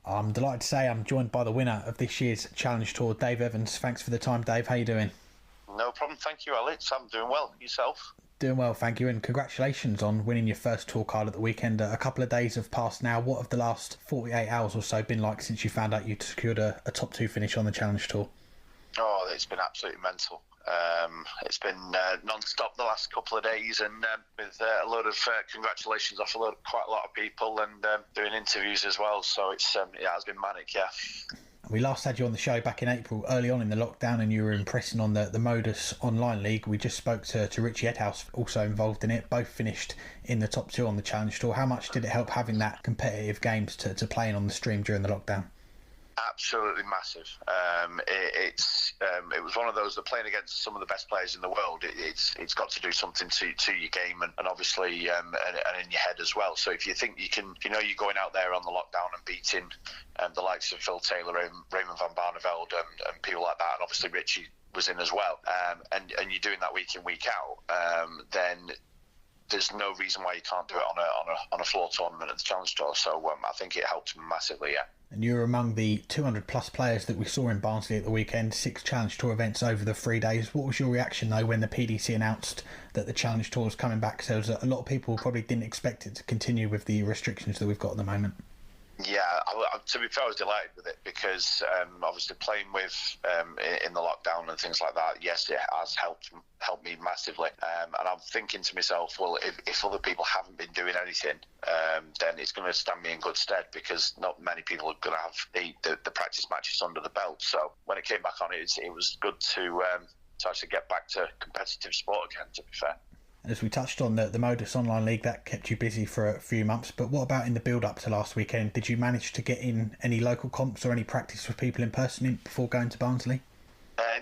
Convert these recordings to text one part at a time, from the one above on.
I'm delighted to say I'm joined by the winner of this year's Challenge Tour, Dave Evans. Thanks for the time, Dave. How are you doing? No problem. Thank you, Alex. I'm doing well. Yourself? Doing well, thank you, and congratulations on winning your first tour card at the weekend. A couple of days have passed now. What have the last 48 hours or so been like since you found out you'd secured a top two finish on the Challenge Tour? Oh, it's been absolutely mental. It's been non-stop the last couple of days, and with a load of congratulations off quite a lot of people, and doing interviews as well. So it has been manic, yeah. We last had you on the show back in April, early on in the lockdown, and you were impressing on the Modus Online League. We just spoke to Richie Edhouse, also involved in it. Both finished in the top two on the Challenge Tour. How much did it help having that competitive games to play in on the stream during the lockdown? Absolutely massive. It was one of those that playing against some of the best players in the world. It's got to do something to your game and obviously and in your head as well. So if you think you can, you're going out there on the lockdown and beating the likes of Phil Taylor, Raymond van Barneveld, and people like that, and obviously Richie was in as well, and you're doing that week in, week out, then there's no reason why you can't do it on a floor tournament at the Challenge Tour. So I think it helped massively, yeah. And you were among the 200 plus players that we saw in Barnsley at the weekend, 6 Challenge Tour events over the 3 days. What was your reaction though when the PDC announced that the Challenge Tour was coming back? So a lot of people probably didn't expect it to continue with the restrictions that we've got at the moment. Yeah, to be fair, I was delighted with it because obviously playing with in the lockdown and things like that, yes, it has helped me massively. And I'm thinking to myself, well, if other people haven't been doing anything, then it's going to stand me in good stead because not many people are going to have the practice matches under the belt. So when it came back on, it was good to actually get back to competitive sport again, to be fair. As we touched on, the Modus Online League, that kept you busy for a few months, but what about in the build-up to last weekend? Did you manage to get in any local comps or any practice with people in person before going to Barnsley?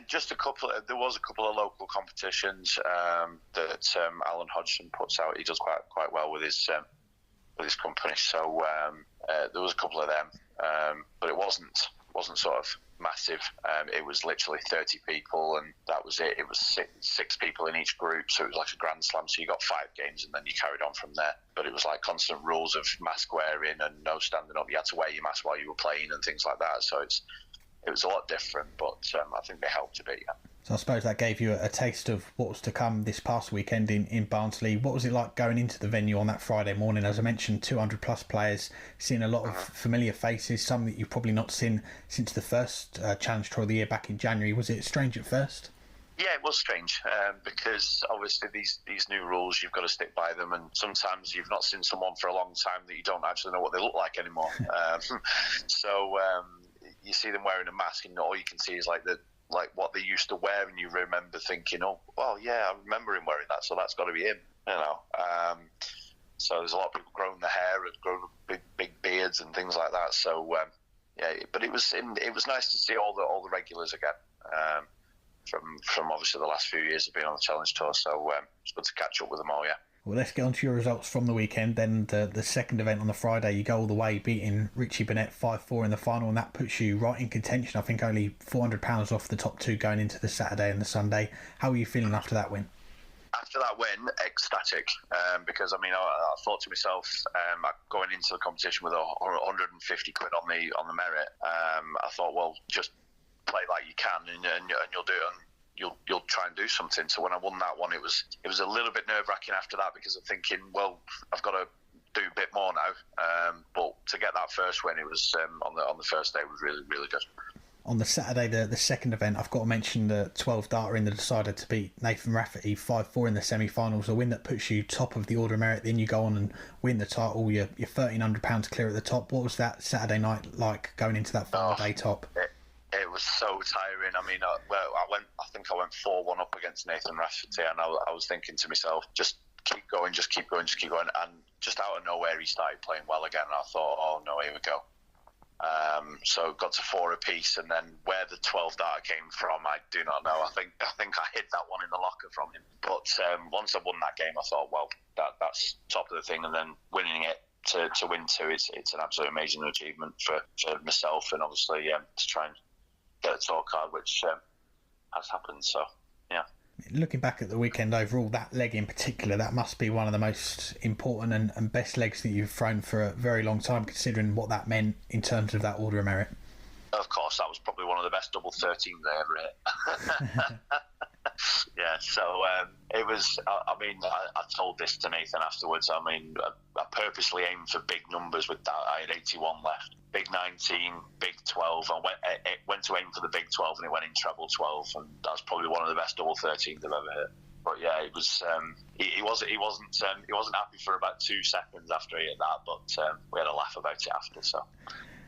Just a couple. There was a couple of local competitions that Alan Hodgson puts out. He does quite well with his company, so there was a couple of them, but it wasn't sort of massive. It was literally 30 people, and that was it. It was six people in each group, so it was like a grand slam. So you got 5 games, and then you carried on from there. But it was like constant rules of mask wearing and no standing up. You had to wear your mask while you were playing and things like that. So it was a lot different, but I think they helped a bit, yeah. So I suppose that gave you a taste of what was to come this past weekend in Barnsley. What was it like going into the venue on that Friday morning? As I mentioned, 200 plus players, seeing a lot of familiar faces, some that you've probably not seen since the first Challenge Tour of the year back in January. Was it strange at first? Yeah, it was strange because obviously these new rules, you've got to stick by them, and sometimes you've not seen someone for a long time that you don't actually know what they look like anymore. So you see them wearing a mask, and all you can see is like what they used to wear, and you remember thinking, oh, well, yeah, I remember him wearing that, so that's got to be him, So there's a lot of people growing their hair and growing big beards and things like that. So yeah, but it was nice to see all the regulars again from obviously the last few years of being on the Challenge Tour. So it's good to catch up with them all, yeah. Well, let's get on to your results from the weekend. Then the second event on the Friday, you go all the way, beating Richie Burnett 5-4 in the final, and that puts you right in contention. I think only £400 off the top two going into the Saturday and the Sunday. How are you feeling after that win? After that win, ecstatic, because I thought to myself, going into the competition with 150 quid on the merit, I thought, well, just play like you can, and you'll do it. You'll try and do something. So when I won that one, it was a little bit nerve-wracking after that because I'm thinking, well, I've got to do a bit more now. But to get that first win, it was on the first day was really, really good. On the Saturday, the second event, I've got to mention the 12 darter in the decider to beat Nathan Rafferty 5-4 in the semi-finals, a win that puts you top of the order of merit. Then you go on and win the title. You're £1,300 clear at the top. What was that Saturday night like going into that final day top? It was so tiring. I mean, I think I went 4-1 up against Nathan Rafferty, and I was thinking to myself, just keep going. And just out of nowhere, he started playing well again, and I thought, oh no, here we go. So got to 4 apiece, and then where the 12 darter came from, I do not know. I think I hid that one in the locker from him. But once I won that game, I thought, well, that's top of the thing, and then winning it to win 2, it's an absolute amazing achievement for myself, and obviously to try and get a tour card, which has happened. So yeah. Looking back at the weekend overall, that leg in particular, that must be one of the most important and best legs that you've thrown for a very long time, considering what that meant in terms of that Order of Merit. Of course, that was probably one of the best double 13s I ever hit. Yeah, so it was, I told this to Nathan afterwards. I purposely aimed for big numbers with that. I had 81 left. Big 19, big 12. I went to aim for the big 12 and it went in treble 12, and that's probably one of the best double 13s I've ever hit. But yeah, it was. He wasn't happy for about 2 seconds after he hit that, but we had a laugh about it after. So.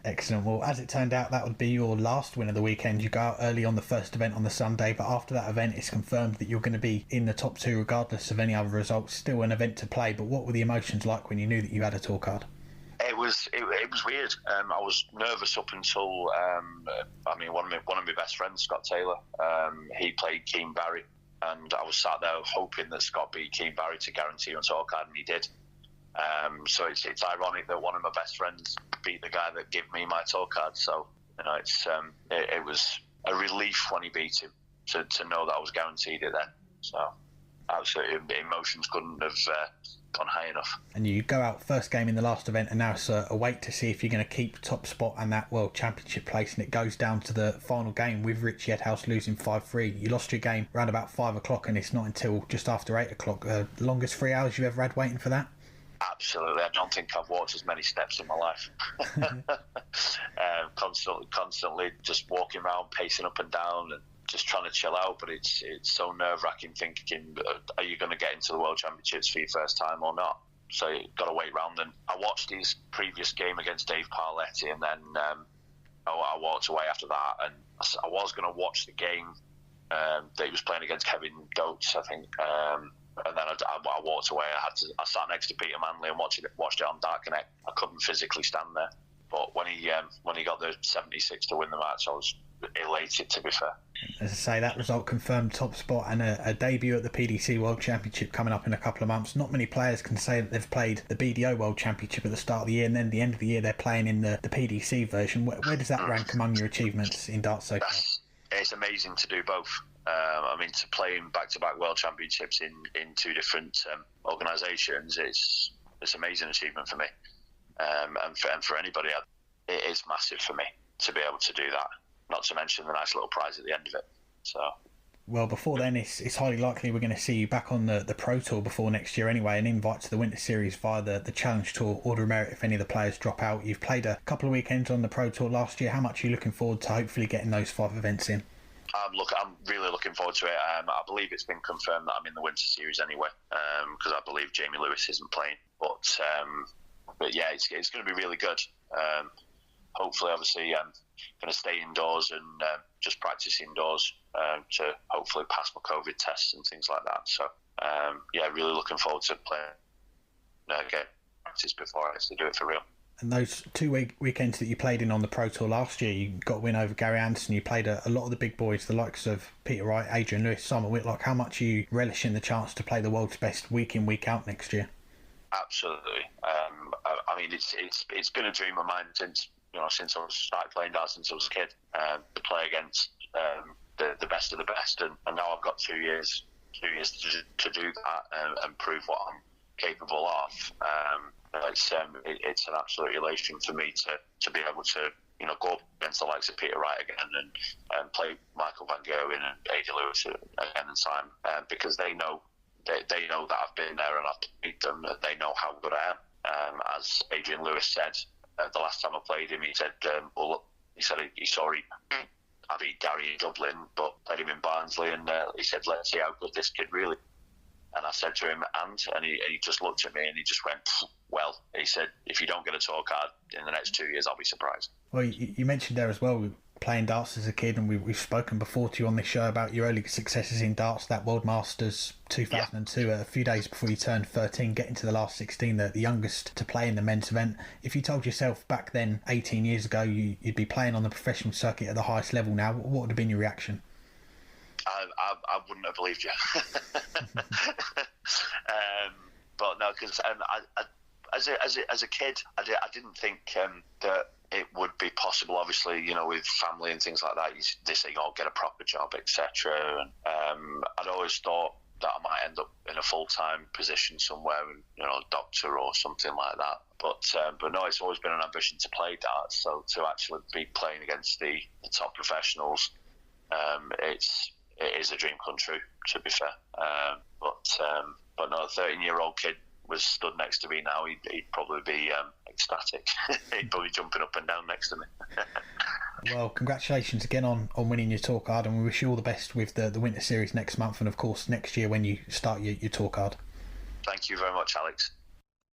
Excellent. Well, as it turned out, that would be your last win of the weekend. You go out early on the first event on the Sunday, but after that event, it's confirmed that you're going to be in the top 2 regardless of any other results. Still an event to play, but what were the emotions like when you knew that you had a tour card? It was weird. I was nervous up until one of my best friends, Scott Taylor. He played Keane Barry, and I was sat there hoping that Scott beat Keane Barry to guarantee a tour card, and he did. So it's ironic that one of my best friends beat the guy that gave me my tour card. So it was a relief when he beat him to know that I was guaranteed it then. So absolutely, emotions couldn't have gone high enough. And you go out first game in the last event, and now it's a wait to see if you're going to keep top spot and that World Championship place, and it goes down to the final game with Richie Edhouse losing 5-3. You lost your game around about 5 o'clock, and it's not until just after 8 o'clock. The longest 3 hours you've ever had waiting for that? Absolutely. I don't think I've walked as many steps in my life. Constantly just walking around, pacing up and down, and just trying to chill out. But it's so nerve-wracking thinking, are you going to get into the World Championships for your first time or not? So you've got to wait round. And I watched his previous game against Dave Parletti, and then I walked away after that. And I was going to watch the game that he was playing against Kevin Goetz, I think. And then I walked away. I sat next to Peter Manley and watched it on Dark Connect. I couldn't physically stand there. But when he got the 76 to win the match, I was elated, to be fair. As I say, that result confirmed top spot and a debut at the PDC World Championship coming up in a couple of months. Not many players can say that they've played the BDO World Championship at the start of the year, and then at the end of the year they're playing in the PDC version. Where does that rank among your achievements in darts so far? It's amazing to do both. To play in back-to-back World Championships in 2 different organisations, it's an amazing achievement for me, and for anybody. It is massive for me to be able to do that. Not to mention the nice little prize at the end of it. So. Well, before then, it's highly likely we're going to see you back on the Pro Tour before next year anyway, an invite to the Winter Series via the Challenge Tour, Order of Merit if any of the players drop out. You've played a couple of weekends on the Pro Tour last year. How much are you looking forward to hopefully getting those 5 events in? I'm really looking forward to it. I believe it's been confirmed that I'm in the Winter Series anyway, because I believe Jamie Lewis isn't playing. But yeah, it's going to be really good. Hopefully, obviously, I'm going to stay indoors and just practice indoors to hopefully pass my COVID tests and things like that. So, really looking forward to playing, get practice before I actually do it for real. And those 2 weekends that you played in on the Pro Tour last year, you got a win over Gary Anderson. You played a lot of the big boys, the likes of Peter Wright, Adrian Lewis, Simon Whitlock. How much are you relishing the chance to play the world's best week in, week out next year? Absolutely. It's been a dream of mine since I started playing darts since I was a kid, to play against the best of the best, and now I've got 2 years to do that and prove what I'm capable of. It's an absolute elation for me to be able to go up against the likes of Peter Wright again and play Michael Van Gerwen and Ada Lewis again and Simon, because they know that I've been there and I've played them. They know how good I am. As Adrian Lewis said the last time I played him, he said he saw I beat Gary in Dublin, but played him in Barnsley, and he said, let's see how good this kid really. And I said to him, and he just looked at me and he just went, well, he said, if you don't get a tour card in the next 2 years, I'll be surprised. Well, you mentioned there as well, playing darts as a kid, and we've spoken before to you on this show about your early successes in darts, that World Masters 2002, a few days before you turned 13, getting to the last 16, the youngest to play in the men's event. If you told yourself back then, 18 years ago, you'd be playing on the professional circuit at the highest level now, what would have been your reaction? I wouldn't have believed you. But no, because as a kid, I didn't think that it would be possible comfortable, obviously, with family and things like that. They say, get a proper job, etc. And I'd always thought that I might end up in a full-time position somewhere, a doctor or something like that. But no, it's always been an ambition to play darts. So to actually be playing against the top professionals, it is a dream come true, to be fair. But no, a 13-year-old kid was stood next to me now, he'd probably be ecstatic. He'd probably jumping up and down next to me. Well, congratulations again on winning your tour card, and we wish you all the best with the Winter Series next month, and of course next year when you start your tour card. Thank you very much, Alex.